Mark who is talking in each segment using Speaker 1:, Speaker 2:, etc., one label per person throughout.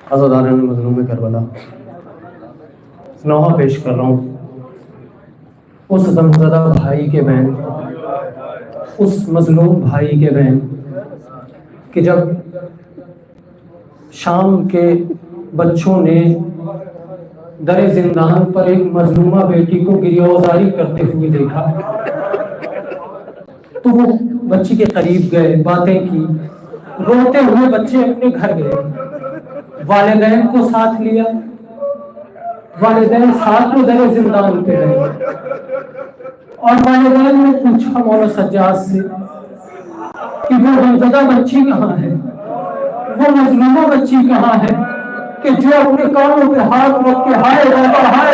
Speaker 1: आज़ादारान मज़लूम Karbala नौहा पेश कर रहा हूँ उस गमज़दा भाई के बैन, उस मज़लूम भाई के बैन कि जब शाम के बच्चों ने दर जिंदान पर एक मजलूमा बेटी को गिरफ्तारी करते हुए देखा तो वो बच्ची के करीब गए, बातें की। रोते हुए बच्चे अपने घर गए, वालिदैन को साथ लिया, वालिदैन साथ में दर जिंदान पे गए और वालिदैन ने पूछा मौला सज्जाद से कि वो गमज़दा बच्ची कहाँ है, वो मजलूमा बच्ची कहाँ है कि जो अपने कानों पे हाथ रख के हाय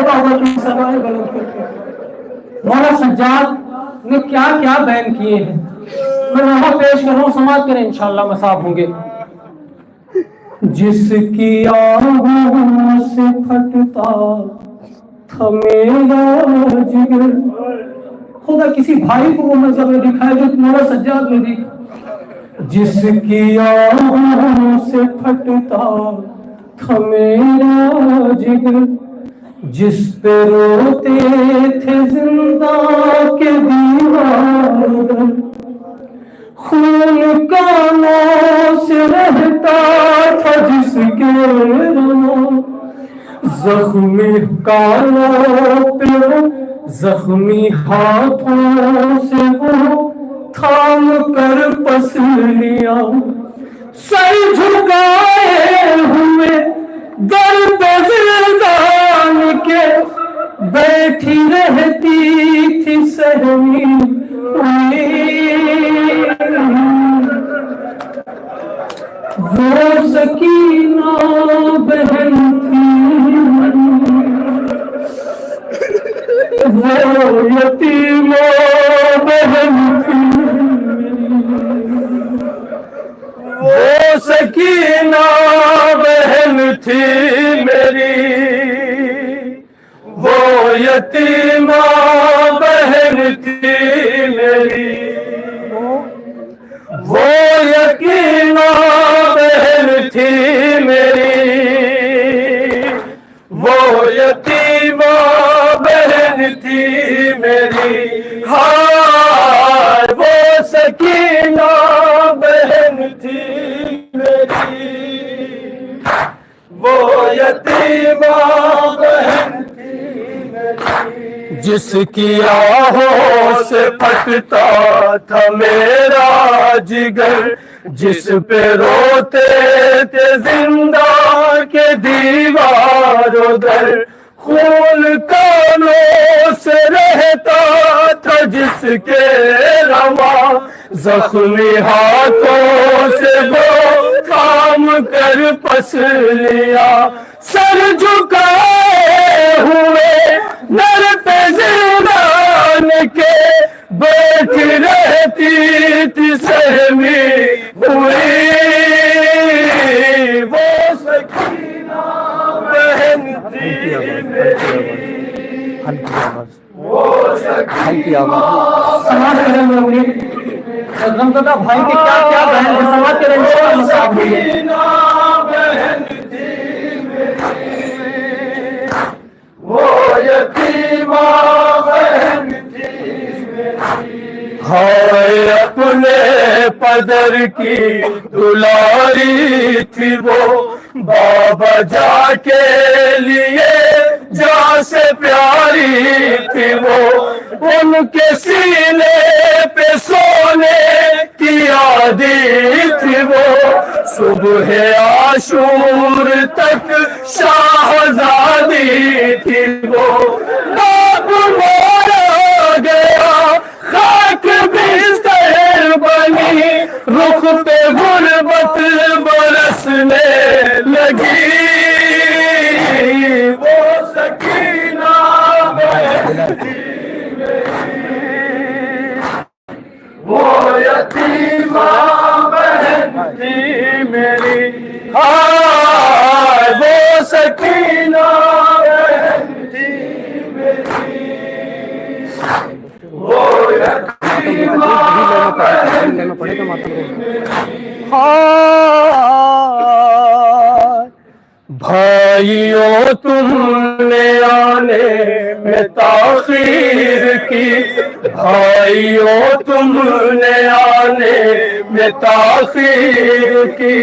Speaker 1: बाबा की सदाएं बुलंद करके। मौला सज्जाद ने क्या क्या बयान किए हैं, मैं वहां पेश कर रहा हूँ, समाज करें इंशाअल्लाह मसाब होंगे। जिसकी आहों से फटता था मेरा जिगर, खुदा किसी भाई को वो मंजर में दिखाया जो मौला सज्जाद ने देखा। जिसकी आहों से फटता था मेरा जिगर, जिस पे रोते थे जिंदा के दीवार, खून कानों से रहता था जिसके रमा, जख्मी कानों पे जख्मी हाथों से वो थाम कर पसलियां, सर झुकाए हुए दर पे जिंदान के बैठी रहती थी सहमी हुई। वो सकीना बहन थी, वो यतीमा बहन थी, वो सकीना बहन थी मेरी, वो यतीमा बहन थी मेरी, वो यतीमा बहन थी मेरी, वो यतीमा बहन थी मेरी। हाय वो सकीना बहन थी मेरी, वो यतीमा बहन थी मेरी। जिसकी आहों से फटता था मेरा जिगर, जिस पे रोते थे जिंदा के दीवारों दर, खून कानों से रहता था जिसके रवा, जख्मी हाथों से वो थाम कर पसलियां, सर झुकाए हुए दर पे जिंदान के बैठी रहती थी सहमी हुई। वो सकीना बहन थी मेरी, वो सकीना समाज करेंगे गमज़दा भाई के क्या क्या बहन है, समाज करेंगे सकीना बहन थी मेरी, वो यतीमा बहन थी मेरी। हाय अपने पदर की दुलारी थी वो, बाबा जाके लिए जा से प्यारी थी वो, उनके सीने पे सोने की आदि थी वो, सुबह आशूर तक शाहजादी थी वो। बाप मारा गया खाक बिस्तर बनी, रुख पे गुर्बत बरसने लगी। वो सकीना बहन थी मेरी, वो यतीमा बहन थी मेरी। हाय वो सकीना बहन थी मेरी, वो यतीमा बहन थी मेरी।
Speaker 2: بھائیوں تم نے آنے میں تاخیر کی، بھائیوں تم نے آنے میں تاخیر کی،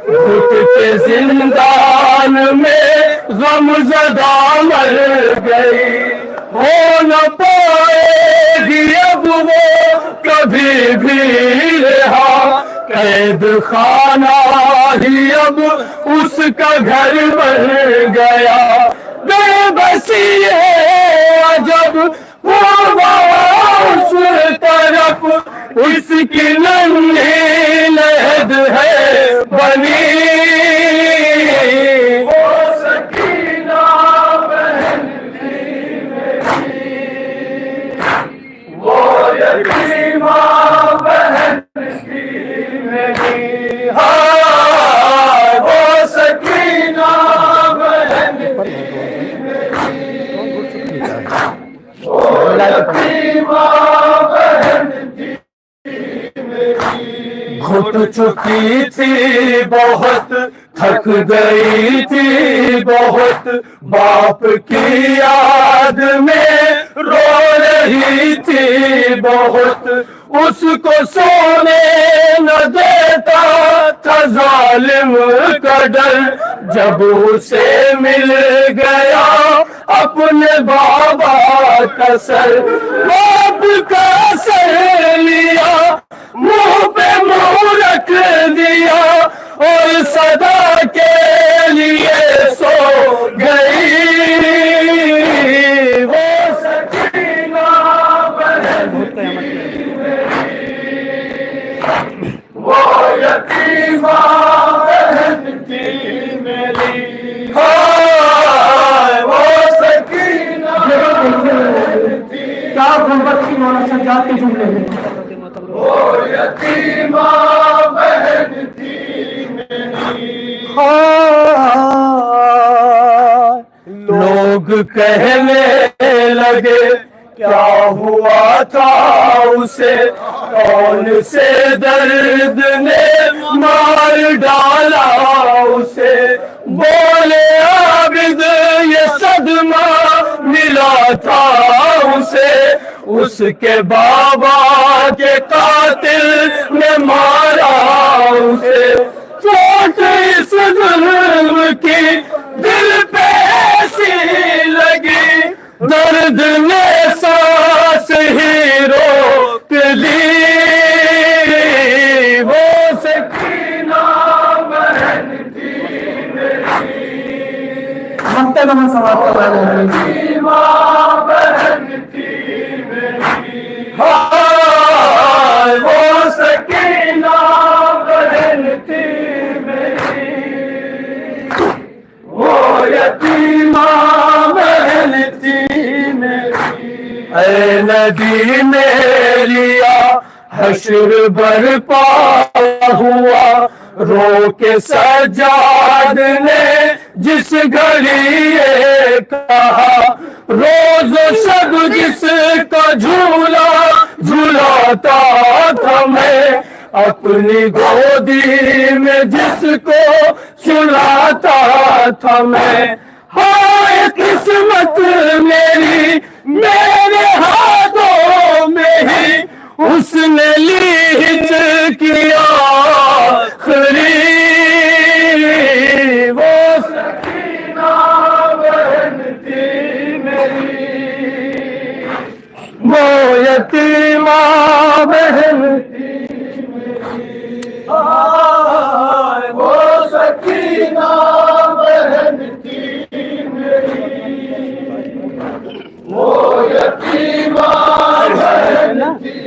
Speaker 2: گھٹ کے زندان میں غم زدہ مر گئی، ہو نہ پائے گی اب وہ کبھی بھی رہا، قید خانہ ہی اب اس کا گھر بن گیا، بے بسی ہے عجب وہ اس طرف، اس کی ننھی لہد ہے بنی، وہ سکینہ بہن تھی میری، وہ یتیمہ بہن تھی میری، ہاں وہ سکینہ بہن تھی میری، وہ یتیمہ بہن تھی میری، گھٹ چکی تھی بہت، تھک گئی تھی بہت، باپ کی یاد میں رو رہی تھی بہت، اس کو سونے نہ دیتا تھا ظالم کا ڈر، جب اسے مل گیا اپنے بابا کا سر، باپ کا سر لیا منہ پہ منہ رکھ دیا، اور صدا کے لیے سو گئی، وہ سکینہ بہن تھی میری، وہ یتیمہ بہن تھی میری، ہائے وہ سکینہ بہن تھی،
Speaker 1: کیا غربت کی مولا سجاد کے جملے میں،
Speaker 2: وہ یتیمہ بہن تھی میری، لوگ کہنے لگے کیا ہوا تھا اسے، کون سے درد نے مار ڈالا اسے، بولے عابد یہ صدمہ ملا تھا اسے، اس کے بابا کے قاتل نے مارا اسے، چوٹ اس ظلم کی دل پہ ایسی لگی، درد نے سانس ہی روک لی، وہ سکینہ بہن تھی میری،
Speaker 1: ہفتے میں سوال کا بیان ہے،
Speaker 2: یتیمہ بہن تھی میری، ہائے وہ سکینہ بہن تھی میری، وہ یتیمہ بہن تھی میری، اے ندی نے لیا حشر برپا ہوا، رو کے سجاد نے جس گھڑی یہ کہا، روز و شب جس کا جھولا جھولاتا تھا میں، اپنی گودی میں جس کو سلاتا تھا میں، ہائے قسمت میری میرے ہاتھوں میں ہی اس نے لیچ کیا آخری، وہ سکینہ بہن تھی میری، وہ یتیمہ بہن تھی میری، ہائے وہ سکینہ بہن تھی میری، وہ یتیمہ بہن تھی میری،